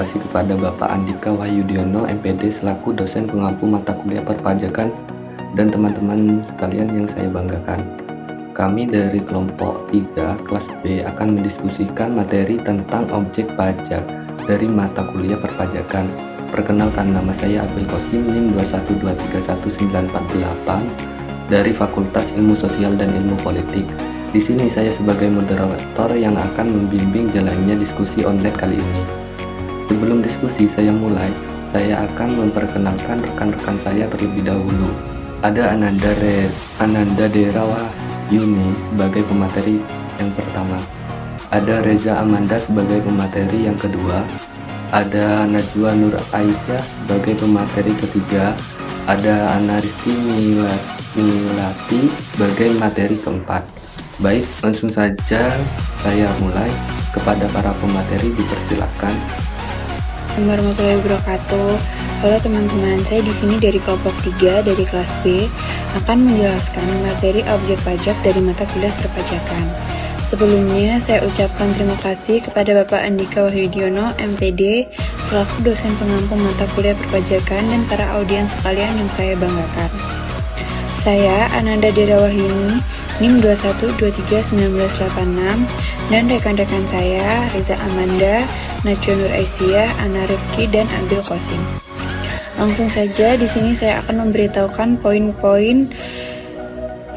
kasih kepada Bapak Andika Wahyudiono, MPD, selaku dosen pengampu mata kuliah perpajakan, dan teman-teman sekalian yang saya banggakan. Kami dari kelompok 3 kelas B akan mendiskusikan materi tentang objek pajak dari mata kuliah perpajakan. Perkenalkan, nama saya Abel Kosim, NIM 212319948 dari Fakultas Ilmu Sosial dan Ilmu Politik. Di sini saya sebagai moderator yang akan membimbing jalannya diskusi online kali ini. Sebelum diskusi saya mulai, saya akan memperkenalkan rekan-rekan saya terlebih dahulu. Ada Ananda Derawayuni sebagai pemateri yang pertama. Ada Reza Amanda sebagai pemateri yang kedua. Ada Najwa Nur Aisyah sebagai pemateri ketiga. Ada Ana Rizky Milati sebagai materi keempat. Baik, langsung saja saya mulai. Kepada para pemateri dipersilakan. Assalamualaikum warahmatullahi wabarakatuh. Halo teman-teman, saya di sini dari kelompok 3 dari kelas B akan menjelaskan materi objek pajak dari mata kuliah perpajakan. Sebelumnya saya ucapkan terima kasih kepada Bapak Andika Wahyudiono, MPD, selaku dosen pengampu mata kuliah perpajakan, dan para audiens sekalian yang saya banggakan. Saya Ananda Derawayuni, NIM 212319986, dan rekan-rekan saya Reza Amanda, Najwa Nur Aisyah, Ana Rifki, dan Abdul Qasim. Langsung saja di sini saya akan memberitahukan poin-poin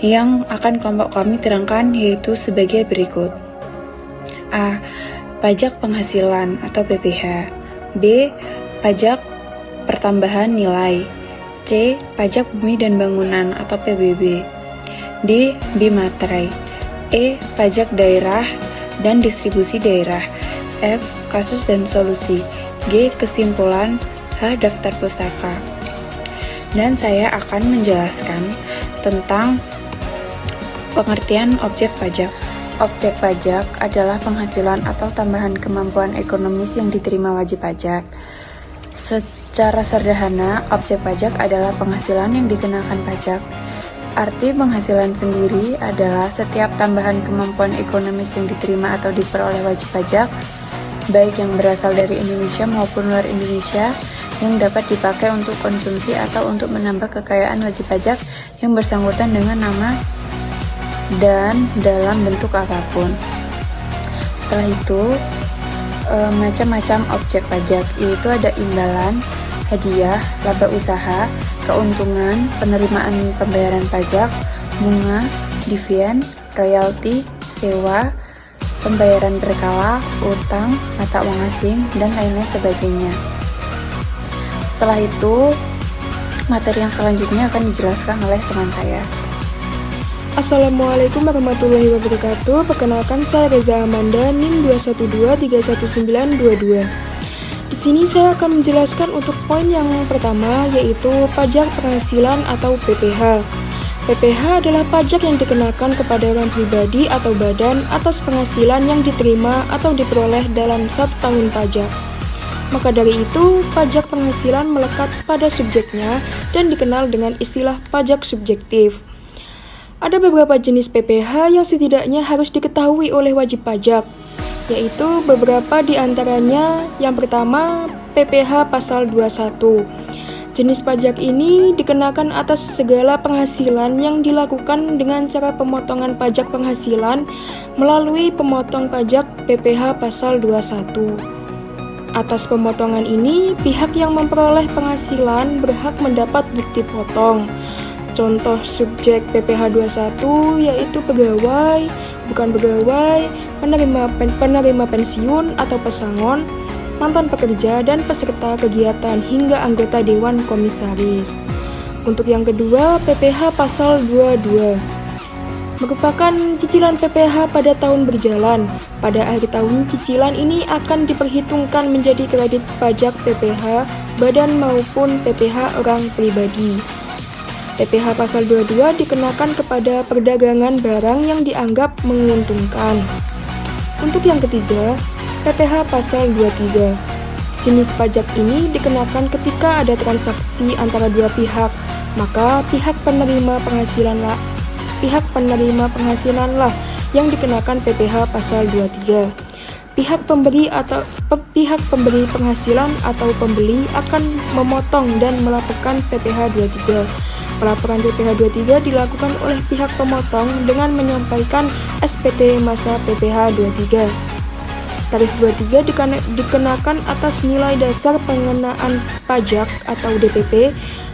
yang akan kelompok kami terangkan, yaitu sebagai berikut. A. Pajak penghasilan atau PPh. B. Pajak pertambahan nilai. C. Pajak bumi dan bangunan atau PBB. D. Bimaterai. E. Pajak daerah dan distribusi daerah. F. Kasus dan solusi. G. Kesimpulan. H. Daftar pustaka. Dan saya akan menjelaskan tentang pengertian objek pajak. Objek pajak adalah penghasilan atau tambahan kemampuan ekonomis yang diterima wajib pajak. Secara sederhana, objek pajak adalah penghasilan yang dikenakan pajak. Arti penghasilan sendiri adalah setiap tambahan kemampuan ekonomis yang diterima atau diperoleh wajib pajak, baik yang berasal dari Indonesia maupun luar Indonesia, yang dapat dipakai untuk konsumsi atau untuk menambah kekayaan wajib pajak yang bersangkutan dengan nama dan dalam bentuk apapun. Setelah itu, macam-macam objek pajak, yaitu ada imbalan, hadiah, laba usaha, keuntungan, penerimaan pembayaran pajak, bunga, dividen, royalti, sewa, pembayaran berkala, utang, mata uang asing, dan lain-lain sebagainya. Setelah itu, materi yang selanjutnya akan dijelaskan oleh teman saya. Assalamualaikum warahmatullahi wabarakatuh. Perkenalkan, saya Reza Amanda, NIM 212319922. Di sini saya akan menjelaskan untuk poin yang pertama, yaitu pajak penghasilan atau PPh. PPh adalah pajak yang dikenakan kepada orang pribadi atau badan atas penghasilan yang diterima atau diperoleh dalam 1 tahun pajak. Maka dari itu, pajak penghasilan melekat pada subjeknya dan dikenal dengan istilah pajak subjektif. Ada beberapa jenis PPh yang setidaknya harus diketahui oleh wajib pajak, yaitu beberapa di antaranya. Yang pertama, PPh pasal 21. Jenis pajak ini dikenakan atas segala penghasilan yang dilakukan dengan cara pemotongan pajak penghasilan melalui pemotong pajak PPh pasal 21. Atas pemotongan ini, pihak yang memperoleh penghasilan berhak mendapat bukti potong. Contoh subjek PPh 21 yaitu pegawai, bukan pegawai, penerima pensiun atau pesangon, mantan pekerja, dan peserta kegiatan hingga anggota Dewan Komisaris. Untuk yang kedua, PPh pasal 22 merupakan cicilan PPh pada tahun berjalan. Pada akhir tahun, cicilan ini akan diperhitungkan menjadi kredit pajak PPh badan maupun PPh orang pribadi. PPh pasal 22 dikenakan kepada perdagangan barang yang dianggap menguntungkan. Untuk yang ketiga, PPh pasal 23. Jenis pajak ini dikenakan ketika ada transaksi antara dua pihak, maka pihak penerima penghasilanlah yang dikenakan PPh pasal 23. pihak pemberi penghasilan atau pembeli akan memotong dan melaporkan PPh 23. Pelaporan PPh 23 dilakukan oleh pihak pemotong dengan menyampaikan SPT masa PPh 23. Tarif 23 dikenakan atas nilai dasar pengenaan pajak atau DPP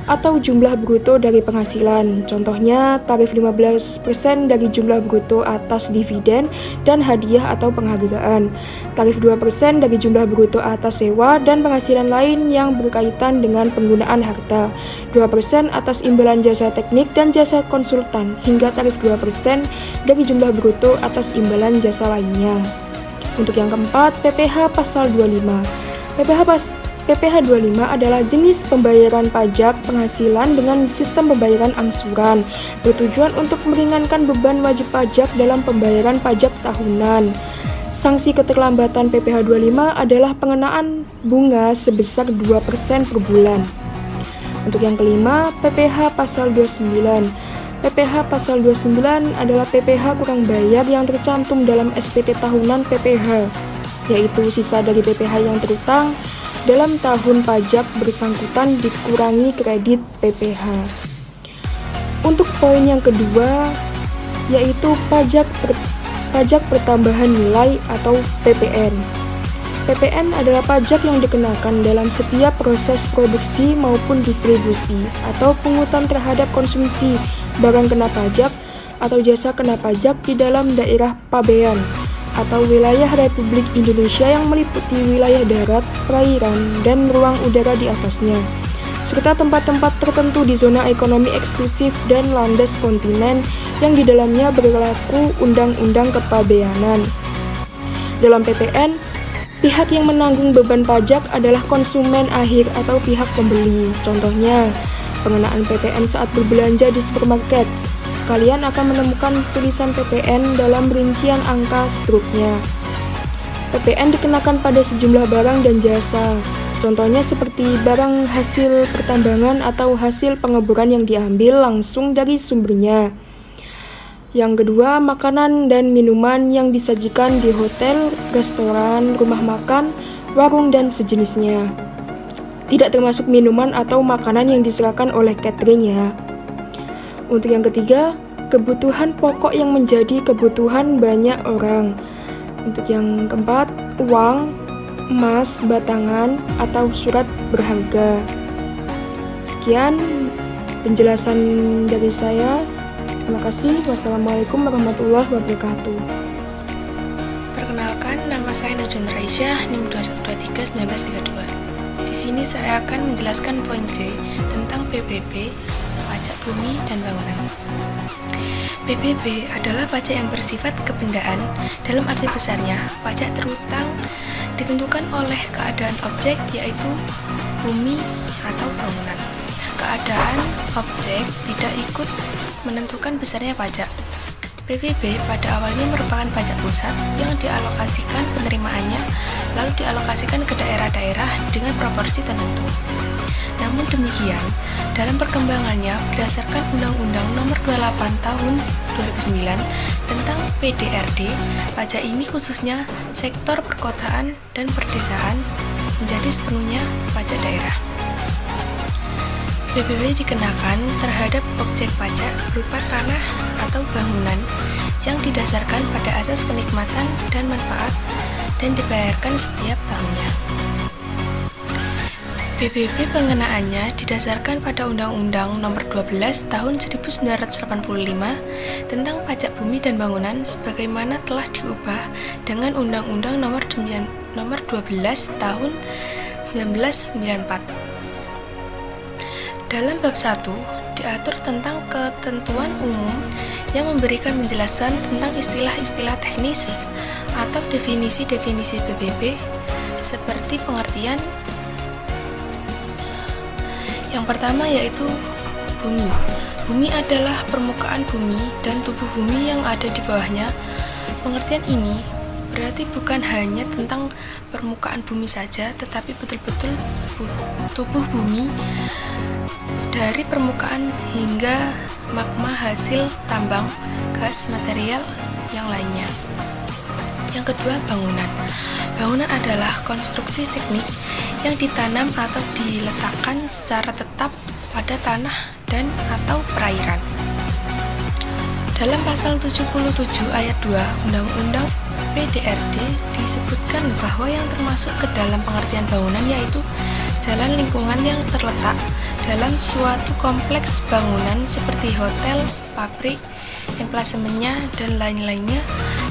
atau jumlah bruto dari penghasilan. Contohnya, tarif 15% dari jumlah bruto atas dividen dan hadiah atau penghargaan. Tarif 2% dari jumlah bruto atas sewa dan penghasilan lain yang berkaitan dengan penggunaan harta. 2% atas imbalan jasa teknik dan jasa konsultan, hingga tarif 2% dari jumlah bruto atas imbalan jasa lainnya. Untuk yang keempat, PPh pasal 25. PPh 25 adalah jenis pembayaran pajak penghasilan dengan sistem pembayaran angsuran, bertujuan untuk meringankan beban wajib pajak dalam pembayaran pajak tahunan. Sanksi keterlambatan PPh 25 adalah pengenaan bunga sebesar 2% per bulan. Untuk yang kelima, PPh pasal 29. PPh pasal 29 adalah PPh kurang bayar yang tercantum dalam SPT tahunan PPh, yaitu sisa dari PPh yang terutang dalam tahun pajak bersangkutan dikurangi kredit PPh. Untuk poin yang kedua, yaitu pajak pertambahan nilai atau PPN. PPN adalah pajak yang dikenakan dalam setiap proses produksi maupun distribusi atau pungutan terhadap konsumsi barang kena pajak atau jasa kena pajak di dalam daerah pabean atau wilayah Republik Indonesia yang meliputi wilayah darat, perairan, dan ruang udara di atasnya, serta tempat-tempat tertentu di zona ekonomi eksklusif dan landas kontinen yang di dalamnya berlaku Undang-Undang Kepabeanan. Dalam PPN, pihak yang menanggung beban pajak adalah konsumen akhir atau pihak pembeli. Contohnya, pengenaan PPN saat berbelanja di supermarket. Kalian akan menemukan tulisan PPN dalam rincian angka struknya. PPN dikenakan pada sejumlah barang dan jasa. Contohnya seperti barang hasil pertambangan atau hasil pengeboran yang diambil langsung dari sumbernya. Yang kedua, makanan dan minuman yang disajikan di hotel, restoran, rumah makan, warung, dan sejenisnya. Tidak termasuk minuman atau makanan yang diserahkan oleh catering ya. Untuk yang ketiga, kebutuhan pokok yang menjadi kebutuhan banyak orang. Untuk yang keempat, uang, emas, batangan, atau surat berharga. Sekian penjelasan dari saya. Terima kasih. Wassalamualaikum warahmatullahi wabarakatuh. Perkenalkan, nama saya Najwa Aisyah, NIM 21231932. Di sini saya akan menjelaskan poin C tentang PBB, pajak bumi dan bangunan. PBB adalah pajak yang bersifat kebendaan. Dalam arti besarnya, pajak terutang ditentukan oleh keadaan objek, yaitu bumi atau bangunan. Keadaan objek tidak ikut menentukan besarnya pajak. PBB pada awalnya merupakan pajak pusat yang dialokasikan penerimaannya lalu dialokasikan ke daerah-daerah dengan proporsi tertentu. Namun demikian, dalam perkembangannya berdasarkan Undang-Undang Nomor 28 Tahun 2009 tentang PDRD, pajak ini khususnya sektor perkotaan dan perdesaan menjadi sepenuhnya pajak daerah. PBB dikenakan terhadap objek pajak berupa tanah atau bangunan yang didasarkan pada asas kenikmatan dan manfaat dan dibayarkan setiap tahunnya. PBB pengenaannya didasarkan pada Undang-Undang Nomor 12 Tahun 1985 tentang pajak bumi dan bangunan sebagaimana telah diubah dengan Undang-Undang Nomor 12 Tahun 1994. Dalam bab 1 diatur tentang ketentuan umum yang memberikan penjelasan tentang istilah-istilah teknis atau definisi-definisi PBB seperti pengertian. Yang pertama yaitu bumi. Bumi adalah permukaan bumi dan tubuh bumi yang ada di bawahnya. Pengertian ini berarti bukan hanya tentang permukaan bumi saja, tetapi betul-betul tubuh bumi dari permukaan hingga magma hasil tambang, gas, material yang lainnya. Yang kedua, bangunan. Bangunan adalah konstruksi teknik yang ditanam atau diletakkan secara tetap pada tanah dan atau perairan. Dalam pasal 77 ayat 2 Undang-Undang PDRD disebutkan bahwa yang termasuk ke dalam pengertian bangunan yaitu jalan lingkungan yang terletak dalam suatu kompleks bangunan seperti hotel, pabrik, emplasemennya, dan lain-lainnya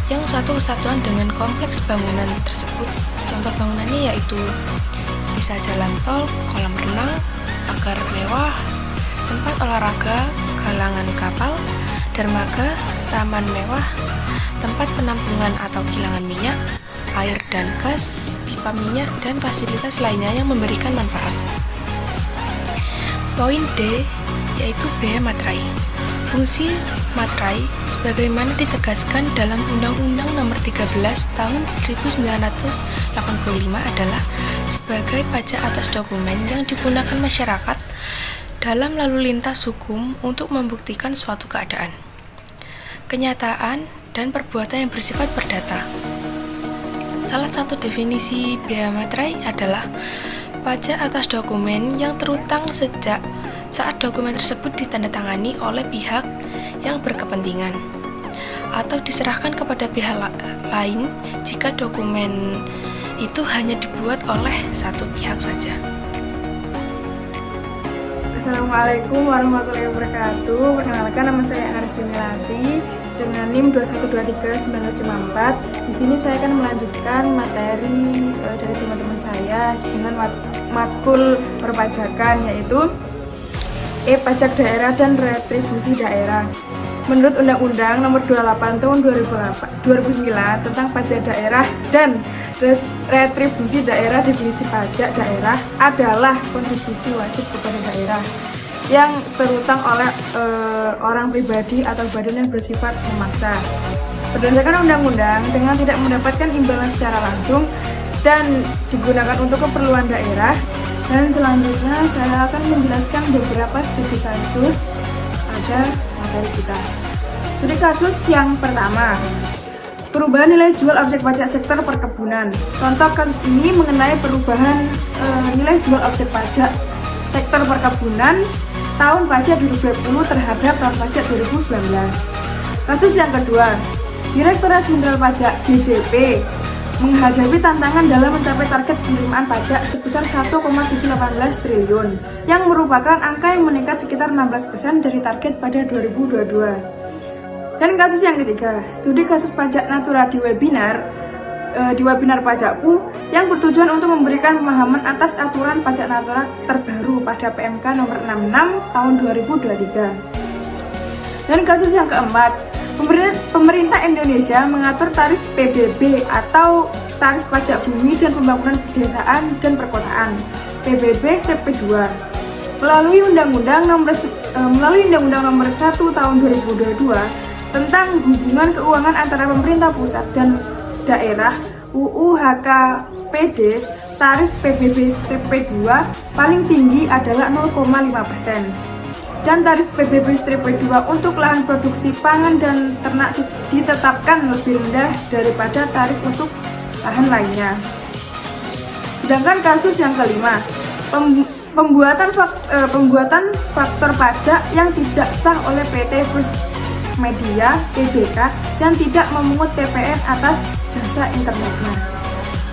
yang satu kesatuan dengan kompleks bangunan tersebut. Contoh bangunannya yaitu bisa jalan tol, kolam renang, pagar mewah, tempat olahraga, galangan kapal, dermaga, taman mewah, tempat penampungan atau kilangan minyak, air dan gas, pipa minyak, dan fasilitas lainnya yang memberikan manfaat. Poin D yaitu biaya materai. Fungsi materai sebagaimana ditegaskan dalam Undang-Undang Nomor 13 Tahun 1985 adalah sebagai pajak atas dokumen yang digunakan masyarakat dalam lalu lintas hukum untuk membuktikan suatu keadaan, kenyataan, dan perbuatan yang bersifat perdata. Salah satu definisi biaya materai adalah pajak atas dokumen yang terutang sejak saat dokumen tersebut ditandatangani oleh pihak yang berkepentingan atau diserahkan kepada pihak lain jika dokumen itu hanya dibuat oleh satu pihak saja. Assalamualaikum warahmatullahi wabarakatuh. Perkenalkan, nama saya Anarif Melati dengan NIM 21231954. Di sini saya akan melanjutkan materi dari teman-teman saya dengan matkul perpajakan, yaitu pajak daerah dan retribusi daerah. Menurut Undang-Undang Nomor 28 Tahun 2009 tentang pajak daerah dan retribusi daerah, definisi pajak daerah adalah kontribusi wajib kepada daerah yang terutang oleh orang pribadi atau badan yang bersifat memaksa. Berdasarkan undang-undang, dengan tidak mendapatkan imbalan secara langsung dan digunakan untuk keperluan daerah. Dan selanjutnya saya akan menjelaskan beberapa studi kasus pada materi kita. Studi kasus yang pertama, perubahan nilai jual objek pajak sektor perkebunan. Contoh kasus ini mengenai perubahan nilai jual objek pajak sektor perkebunan tahun pajak 2020 terhadap tahun pajak 2019. Kasus yang kedua, Direktorat Jenderal Pajak DJP menghadapi tantangan dalam mencapai target penerimaan pajak sebesar 1,718 triliun yang merupakan angka yang meningkat sekitar 16% dari target pada 2022. Dan kasus yang ketiga, studi kasus pajak Natura di webinar Pajakku yang bertujuan untuk memberikan pemahaman atas aturan pajak Natura terbaru pada PMK nomor 66 tahun 2023. Dan kasus yang keempat, pemerintah Indonesia mengatur tarif PBB atau tarif pajak bumi dan pembangunan pedesaan dan perkotaan PBB step P2 melalui Undang-Undang Nomor 1 Tahun 2022 tentang hubungan keuangan antara pemerintah pusat dan daerah UU HKPD. Tarif PBB step P2 paling tinggi adalah 0,5%. Dan tarif PBB strip 2 untuk lahan produksi pangan dan ternak ditetapkan lebih rendah daripada tarif untuk lahan lainnya. Sedangkan kasus yang kelima, pembuatan faktor pajak yang tidak sah oleh PT First Media (PBK) dan tidak memungut PPN atas jasa internetnya.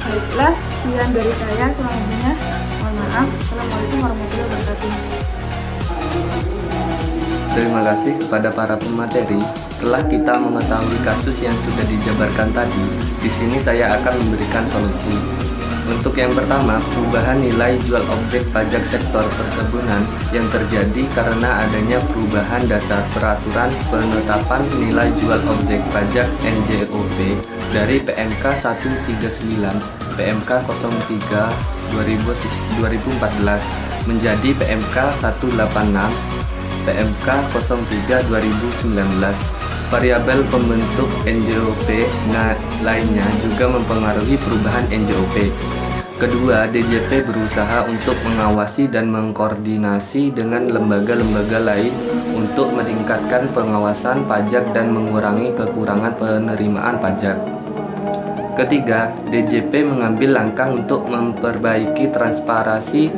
Baiklah, sekian dari saya, kurang lebihnya mohon maaf. Assalamualaikum warahmatullahi wabarakatuh. Terima kasih kepada para pemateri. Setelah kita mengetahui kasus yang sudah dijabarkan tadi, di sini saya akan memberikan solusi. Untuk yang pertama, perubahan nilai jual objek pajak sektor perkebunan yang terjadi karena adanya perubahan dasar peraturan penetapan nilai jual objek pajak NJOP dari PMK 139 PMK 03 2014 menjadi PMK 186 PMK 03 2019. Variabel pembentuk NJOP lainnya juga mempengaruhi perubahan NJOP. Kedua, DJP berusaha untuk mengawasi dan mengkoordinasi dengan lembaga-lembaga lain untuk meningkatkan pengawasan pajak dan mengurangi kekurangan penerimaan pajak. Ketiga, DJP mengambil langkah untuk memperbaiki transparansi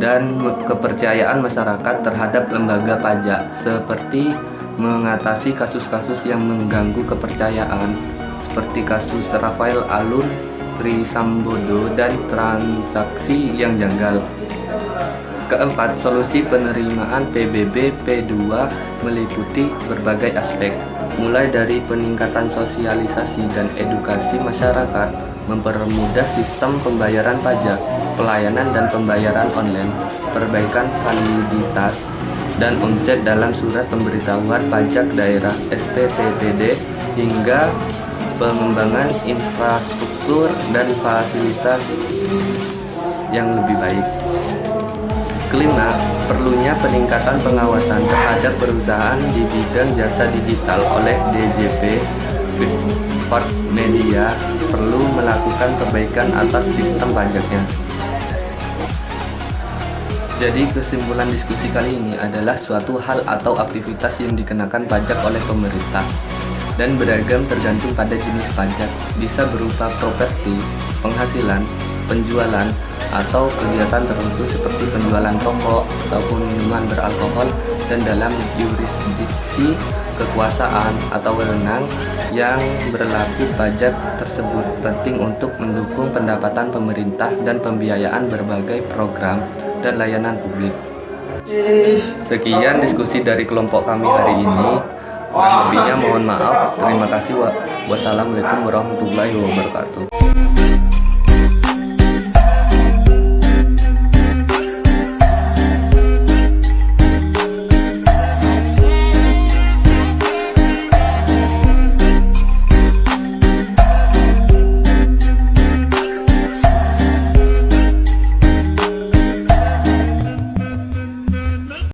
dan kepercayaan masyarakat terhadap lembaga pajak, seperti mengatasi kasus-kasus yang mengganggu kepercayaan, seperti kasus Rafael Alun Trisambodo dan transaksi yang janggal. Keempat, solusi penerimaan PBB P2 meliputi berbagai aspek, mulai dari peningkatan sosialisasi dan edukasi masyarakat, mempermudah sistem pembayaran pajak, pelayanan dan pembayaran online, perbaikan validitas dan omset dalam surat pemberitahuan pajak daerah (SPTPD), hingga pengembangan infrastruktur dan fasilitas yang lebih baik. Kelima, perlunya peningkatan pengawasan terhadap perusahaan di bidang jasa digital oleh DJP. First Media perlu melakukan perbaikan atas sistem pajaknya. Jadi kesimpulan diskusi kali ini adalah suatu hal atau aktivitas yang dikenakan pajak oleh pemerintah dan beragam tergantung pada jenis pajak, bisa berupa properti, penghasilan, penjualan, atau kegiatan tertentu seperti penjualan rokok ataupun minuman beralkohol, dan dalam yurisdiksi kekuasaan atau wewenang yang berlaku pajak tersebut penting untuk mendukung pendapatan pemerintah dan pembiayaan berbagai program dan layanan publik. Sekian diskusi dari kelompok kami hari ini. Kurang lebihnya mohon maaf. Terima kasih. Wassalamualaikum warahmatullahi wabarakatuh.